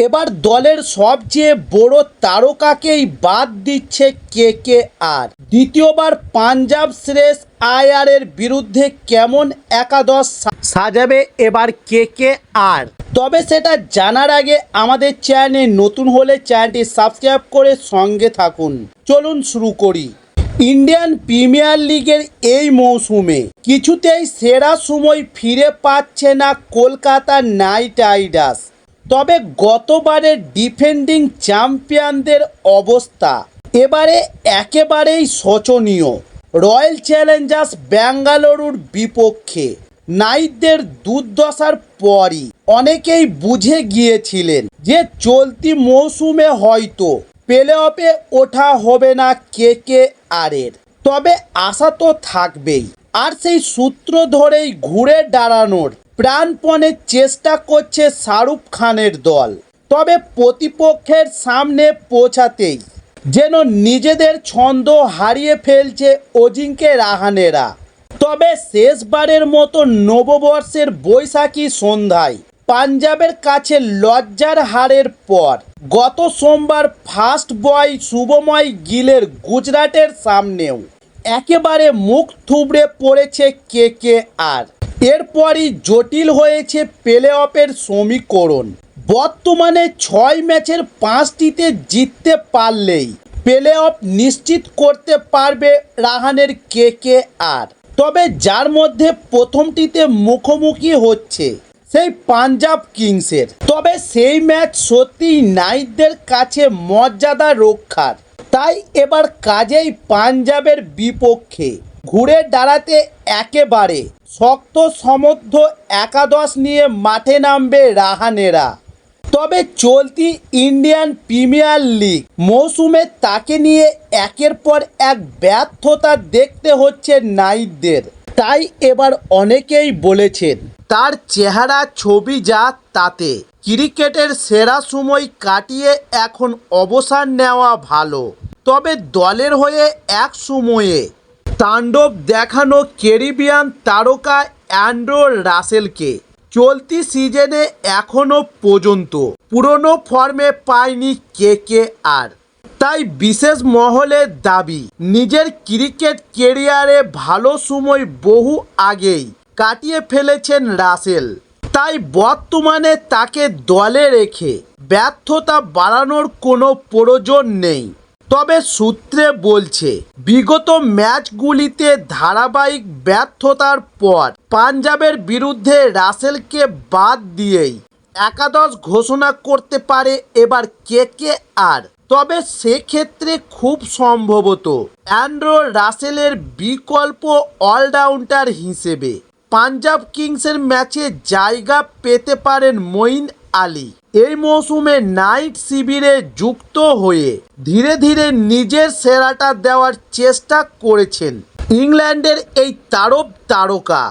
এবার দলের সবচেয়ে বড় তারকাকেই বাদ দিচ্ছে কেকেআর। দ্বিতীয়বার পাঞ্জাব শ্রেয়স আইয়ারের বিরুদ্ধে কেমন একাদশ সাজাবে এবার কেকেআর, তবে সেটা জানার আগে আমাদের চ্যানেলে নতুন হলে চ্যানেলটি সাবস্ক্রাইব করে সঙ্গে থাকুন। চলুন শুরু করি। ইন্ডিয়ান প্রিমিয়ার লিগের এই মৌসুমে কিছুতেই সেরা সময় ফিরে পাচ্ছে না কলকাতা নাইট রাইডার্স। তবে গতবারের ডিফেন্ডিং চ্যাম্পিয়নদের অবস্থা এবারে একেবারেই শোচনীয়। রয়্যাল চ্যালেঞ্জার্স ব্যাঙ্গালুরুর বিপক্ষে নাইটদের দুর্দশার পরই অনেকেই বুঝে গিয়েছিলেন যে চলতি মৌসুমে হয়তো প্লে অফে ওঠা হবে না কেকেআরের। তবে আশা তো থাকবেই, আর সেই সূত্র ধরেই ঘুরে দাঁড়ানোর প্রাণপণে চেষ্টা করছে শাহরুখ খানের দল। তবে প্রতিপক্ষের সামনে পৌঁছাতেই যেন নিজেদের ছন্দ হারিয়ে ফেলছে অজিঙ্কে রাহানেরা। তবে শেষবারের মতো নববর্ষের বৈশাখী সন্ধ্যায় পাঞ্জাবের কাছে লজ্জার হারের পর গত সোমবার ফাস্ট বয় শুভময় গিলের গুজরাটের সামনেও একেবারে মুখ থুবড়ে পড়েছে কেকেআর। এরপরই জটিল হয়েছে প্লে অফের সমীকরণ। বর্তমানে 6 ম্যাচের 5টিতে জিততে পারলেই প্লে অফ নিশ্চিত করতে পারবে রাহানের কেকেআর। তবে যার মধ্যে প্রথমটিতে মুখোমুখি হচ্ছে সেই পাঞ্জাব কিংসের। তবে সেই ম্যাচ সত্যিই নাইটদের কাছে মর্যাদা রক্ষার। তাই এবার কাজেই পাঞ্জাবের বিপক্ষে ঘুরে দাঁড়াতে একেবারে শক্ত সমর্থ একাদশ নিয়ে মাঠে নামবে রাহানেরা। তবে চলতি ইন্ডিয়ান প্রিমিয়ার লিগ মৌসুমে তাকে নিয়ে একের পর এক ব্যর্থতা দেখতে হচ্ছে নাইটদের। তাই এবার অনেকেই বলেছেন তার চেহারা ছবি যা তাতে ক্রিকেটের সেরা সময় কাটিয়ে এখন অবসর নেওয়া ভালো। তবে দলের হয়ে এক সময়ে তাণ্ডব দেখানো ক্যারিবিয়ান তারকা অ্যান্ড্রে রাসেলকে চলতি সিজনে এখনও পর্যন্ত পুরনো ফর্মে পায়নি কেকেআর। তাই বিশেষ মহলের দাবি নিজের ক্রিকেট ক্যারিয়ারে ভালো সময় বহু আগেই কাটিয়ে ফেলেছেন রাসেল। তাই বর্তমানে তাকে দলে রেখে ব্যর্থতা বাড়ানোর কোনো প্রয়োজন নেই। তবে সূত্রে বলছে বিগত ম্যাচগুলিতে ধারাবাহিক ব্যর্থতার পর পাঞ্জাবের বিরুদ্ধে রাসেলকে বাদ দিয়েই একাদশ ঘোষণা করতে পারে এবার কেকেআর। তবে সেক্ষেত্রে খুব সম্ভবত অ্যান্ড্রে রাসেলের বিকল্প অলরাউন্ডার হিসেবে পাঞ্জাব কিংসের ম্যাচে জায়গা পেতে পারেন মঈন আলী। এই মৌসুমে নাইট শিবিরে যুক্ত হয়ে ধীরে ধীরে নিজের সেরাটা দেওয়ার চেষ্টা করেছেন ইংল্যান্ডের এই তারকা।